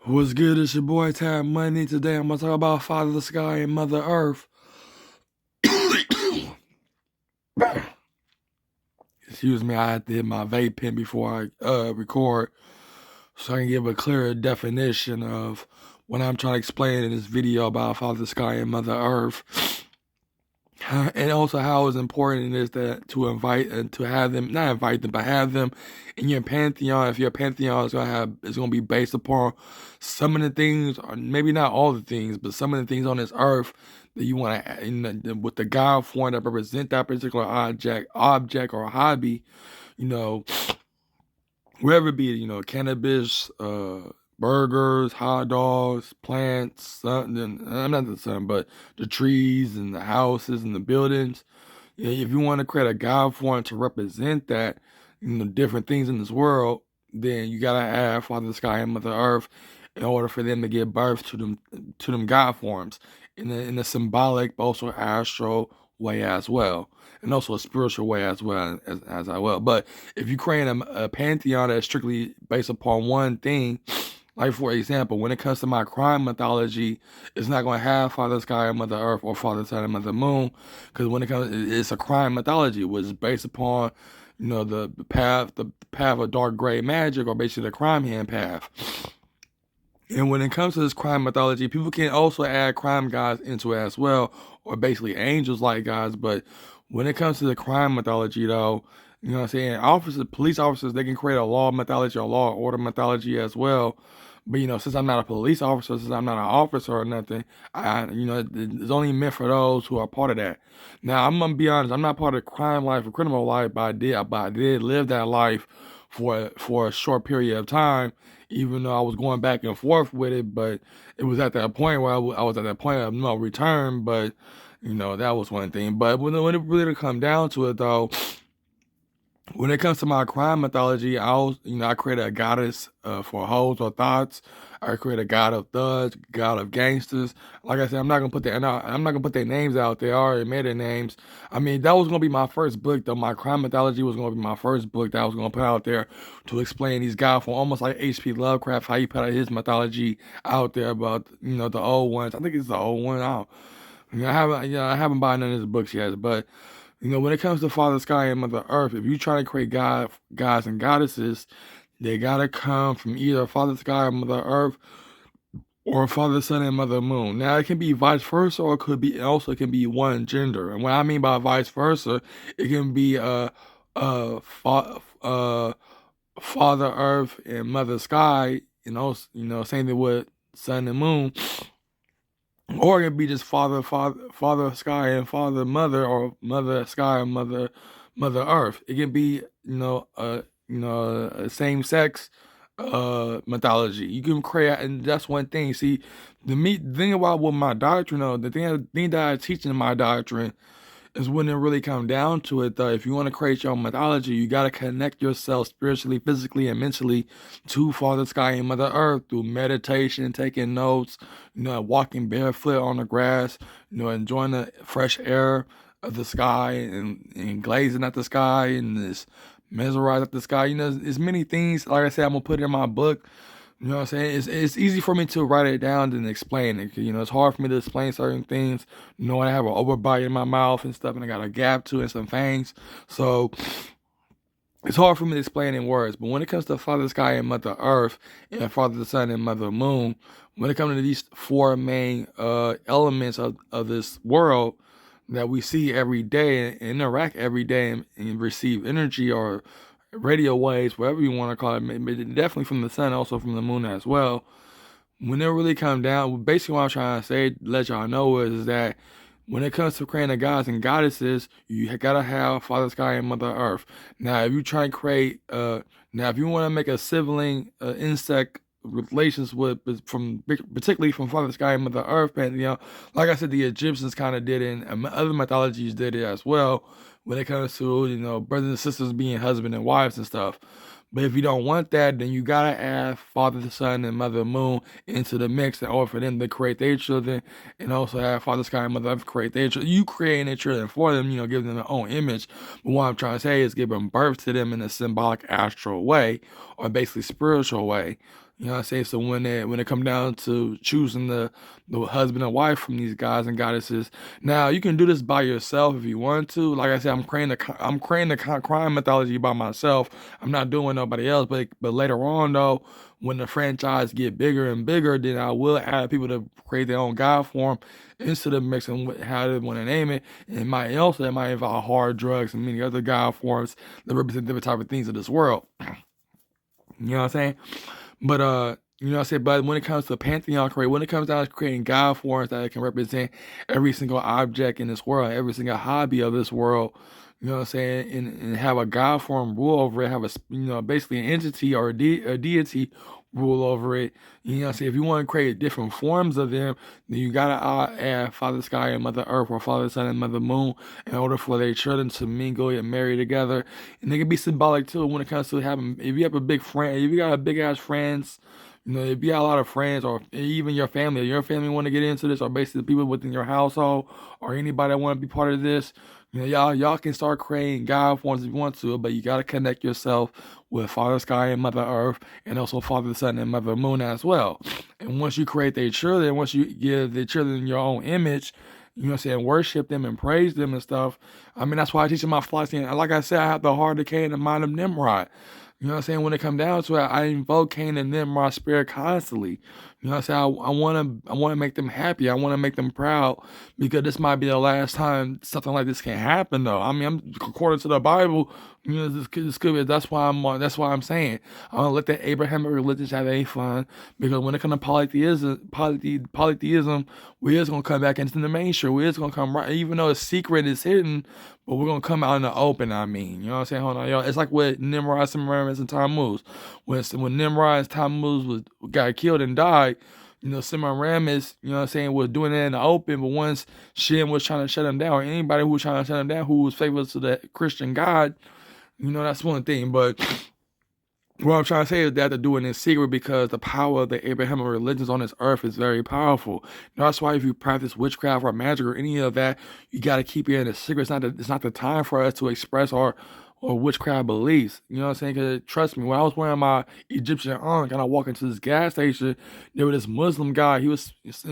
What's good? It's your boy Tab Money. Today I'm gonna talk about Father of the Sky and Mother Earth. Excuse me, I did my vape pen before I record, so I can give a clearer definition of what I'm trying to explain in this video about Father of the Sky and Mother Earth. And also how it's important it is that to invite and to have them, not invite them, but have them in your pantheon. If your pantheon is gonna be based upon some of the things, or maybe not all the things, but some of the things on this earth that you want to, with the God form that represent that particular object or hobby, you know, wherever it be, cannabis, burgers, hot dogs, plants, something, not the sun, but the trees and the houses and the buildings. If you want to create a God form to represent that, different things in this world, then you gotta have Father Sky and Mother Earth in order for them to give birth to them God forms in a symbolic, but also astral way as well, and also a spiritual way as well as I will. But if you create a pantheon that's strictly based upon one thing, like for example, when it comes to my crime mythology, it's not going to have Father Sky and Mother Earth or Father Sun and Mother Moon, because when it comes, it's a crime mythology, which is based upon, the path of dark gray magic, or basically the crime hand path. And when it comes to this crime mythology, people can also add crime gods into it as well, or basically angels like gods. But when it comes to the crime mythology, though, you know what I'm saying? Police officers, they can create a law mythology or law order mythology as well. But since I'm not a police officer, since I'm not an officer or nothing, it's only meant for those who are part of that. Now, I'm gonna be honest, I'm not part of crime life or criminal life, but I did live that life for a short period of time, even though I was going back and forth with it. But it was at that point where I was at that point of no return. But that was one thing. But when it really come down to it, though, when it comes to my crime mythology, I created a goddess for hoes or thoughts. I created a god of thugs, god of gangsters. Like I said, I'm not gonna put their names out there. I already made their names. I mean, that was gonna be my first book, though. My crime mythology was gonna be my first book that I was gonna put out there to explain these gods, for almost like H.P. Lovecraft, how he put out his mythology out there about the old ones. I think it's the old one. I haven't bought none of his books yet, but. When it comes to Father Sky and Mother Earth, if you try to create gods and goddesses, they gotta come from either Father Sky or Mother Earth, or Father Sun and Mother Moon. Now it can be vice versa, or it can be one gender. And what I mean by vice versa, it can be Father Earth and Mother Sky. Same thing with Sun and Moon. Or it could be just Father Sky and Father Mother, or Mother Sky and Mother Earth. It can be, a same sex mythology. You can create, and that's one thing. See, the thing about with my doctrine, though, the thing that I teach in my doctrine is when it really come down to it, though. If you want to create your own mythology, you got to connect yourself spiritually, physically, and mentally to Father Sky and Mother Earth through meditation, taking notes, walking barefoot on the grass, enjoying the fresh air of the sky, and glazing at the sky, and this mesmerized at the sky. There's many things. Like I said, I'm gonna put it in my book. You know what I'm saying? It's easy for me to write it down than explain it. It's hard for me to explain certain things. I have an overbite in my mouth and stuff, and I got a gap to it and some fangs. So it's hard for me to explain in words. But when it comes to Father Sky and Mother Earth, and Father the Sun and Mother Moon, when it comes to these four main elements of this world that we see every day and interact every day, and receive energy or radio waves, whatever you want to call it, definitely from the sun, also from the moon as well. When it really come down, basically what I'm trying to say, let y'all know, is that when it comes to creating gods and goddesses, you gotta have Father Sky and Mother Earth. Now, if you try and create, now if you want to make a sibling insect relations with, particularly from Father Sky and Mother Earth pantheon, like I said, the Egyptians kind of did it, and other mythologies did it as well. When it comes to brothers and sisters being husband and wives and stuff. But if you don't want that, then you gotta add Father the Sun and Mother Moon into the mix in order for them to create their children, and also have Father Sky and Mother Earth create their children. You creating their children for them, give them their own image. But what I'm trying to say is giving birth to them in a symbolic astral way, or basically spiritual way. You know what I'm saying? So when it come down to choosing the husband and wife from these guys and goddesses, now you can do this by yourself if you want to. Like I said, I'm creating the crime mythology by myself. I'm not doing nobody else. But later on though, when the franchise get bigger and bigger, then I will add people to create their own god form into the mix and how they want to name it. And it might involve hard drugs and many other god forms that represent different type of things of this world. You know what I'm saying? But you know what I'm saying? But when it comes to Pantheon when it comes down to creating God forms that can represent every single object in this world, every single hobby of this world, you know what I'm saying, and have a God form rule over it, have basically an entity or a deity rule over it. You know what I'm saying? If you want to create different forms of them, then you gotta add Father Sky and Mother Earth or Father Sun and Mother Moon in order for their children to mingle and marry together. And they can be symbolic too when it comes to having if you have a big friend, if you got a big ass friends, you know, if you got a lot of friends or even your family want to get into this, or basically the people within your household or anybody that want to be part of this, you know, y'all can start creating God forms if you want to, but you gotta connect yourself with Father Sky and Mother Earth, and also Father Sun and Mother Moon as well. And once you create their children, once you give the children your own image, you know what I'm saying, worship them and praise them and stuff. I mean, that's why I teach them my philosophy. And like I said, I have the heart of Cain and the mind of Nimrod. You know what I'm saying? When it come down to it, I invoke Cain and Nimrod spirit constantly. You know what I'm saying? I wanna make them happy. I wanna make them proud because this might be the last time something like this can happen though. I mean, according to the Bible, you know, this could be, that's why I'm saying I don't let the Abrahamic religions have any fun, because when it comes to polytheism, we is gonna come back into the mainstream. We is gonna come right, even though it's secret, it's hidden, but we're gonna come out in the open. I mean, you know what I'm saying? Hold on, y'all. It's like with Nimrod, Semiramis, and Tammuz. When Nimrod and Tammuz got killed and died, you know, Semiramis, you know what I'm saying, was doing it in the open, but once Shem was trying to shut him down, or anybody who was trying to shut him down who was faithful to the Christian God, you know, that's one thing. But what I'm trying to say is that they're doing it in secret because the power of the Abrahamic religions on this earth is very powerful. That's why if you practice witchcraft or magic or any of that, you got to keep it in a secret. It's not the time for us to express or witchcraft beliefs. You know what I'm saying? Because trust me, when I was wearing my Egyptian ankh and I walked into this gas station, there was this Muslim guy. He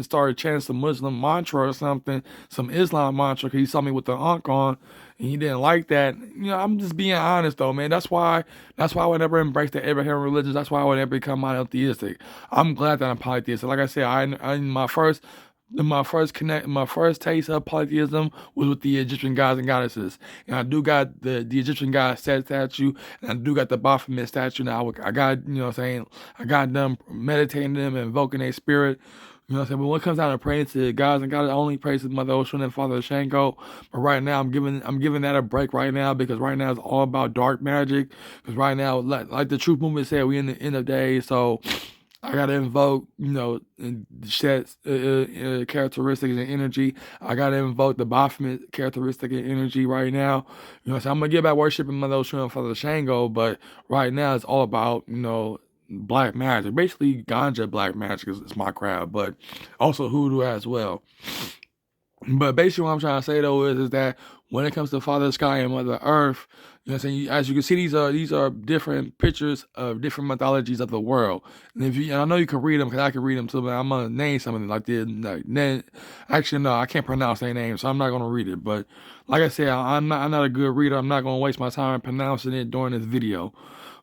started chanting some Muslim mantra or something, some Islam mantra, because he saw me with the ankh on, and he didn't like that. You know, I'm just being honest though, man. That's why I would never embrace the Abrahamic religions. That's why I would never become monotheistic. I'm glad that I'm polytheistic. Like I said, my first taste of polytheism was with the Egyptian gods and goddesses, and I do got the Egyptian god Set statue, and I do got the Baphomet statue. Now I got, you know what I'm saying, I got them meditating them and invoking their spirit. You know what I'm saying? But when it comes down to praying to gods and goddesses, I only pray to Mother Ocean and Father Shango. But right now, I'm giving that a break right now, because right now it's all about dark magic. Because right now, like the Truth Movement said, we in the end of days, so I gotta invoke, you know, and shed characteristics and energy. I gotta invoke the Baphomet characteristic and energy right now. You know, so I'm gonna get back worshiping Mother Ocean and Father Shango, but right now it's all about, you know, black magic. Basically, ganja black magic is my crowd, but also hoodoo as well. But basically, what I'm trying to say though is that when it comes to Father Sky and Mother Earth, you know what I'm saying? As you can see, these are different pictures of different mythologies of the world. And I know you can read them, because I can read them too, but I'm gonna name some of them actually no, I can't pronounce their names, so I'm not gonna read it. But like I said, I'm not a good reader. I'm not gonna waste my time pronouncing it during this video.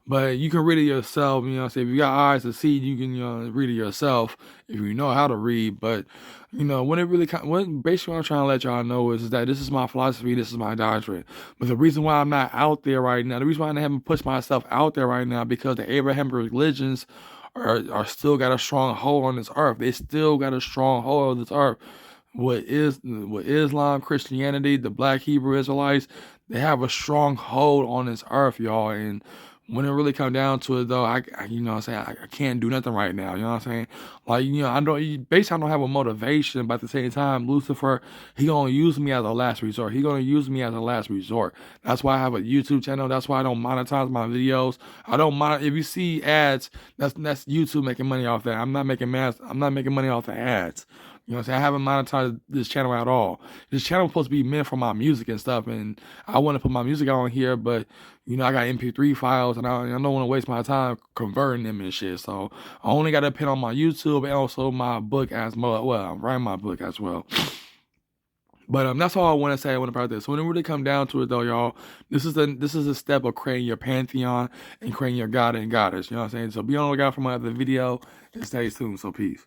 But you can read it yourself, you know what I'm saying? If you got eyes to see, you can, you know, read it yourself if you know how to read. But, you know, basically what I'm trying to let y'all know is that this is my philosophy, this is my doctrine. But the reason why I'm not out there right now, the reason why I haven't pushed myself out there right now, because the Abrahamic religions are still got a strong hold on this earth. They still got a strong hold on this earth. With Islam, Christianity, the Black Hebrew Israelites, they have a strong hold on this earth, y'all. And when it really come down to it, though, you know what I'm saying, I can't do nothing right now. You know what I'm saying? Like, you know, basically I don't have a motivation, but at the same time, Lucifer, he gonna use me as a last resort. That's why I have a YouTube channel. That's why I don't monetize my videos. If you see ads, that's YouTube making money off that. I'm not making money off the ads. You know what I'm saying? I haven't monetized this channel at all. This channel is supposed to be meant for my music and stuff, and I want to put my music out on here, but I got MP3 files, and I don't want to waste my time converting them and shit. So I only got to put on my YouTube and also my book as well. Well, I'm writing my book as well. But that's all I want to say about this. So when it really come down to it, though, y'all, this is a step of creating your pantheon and creating your god and goddess. You know what I'm saying? So be on the lookout for my other video and stay tuned. So peace.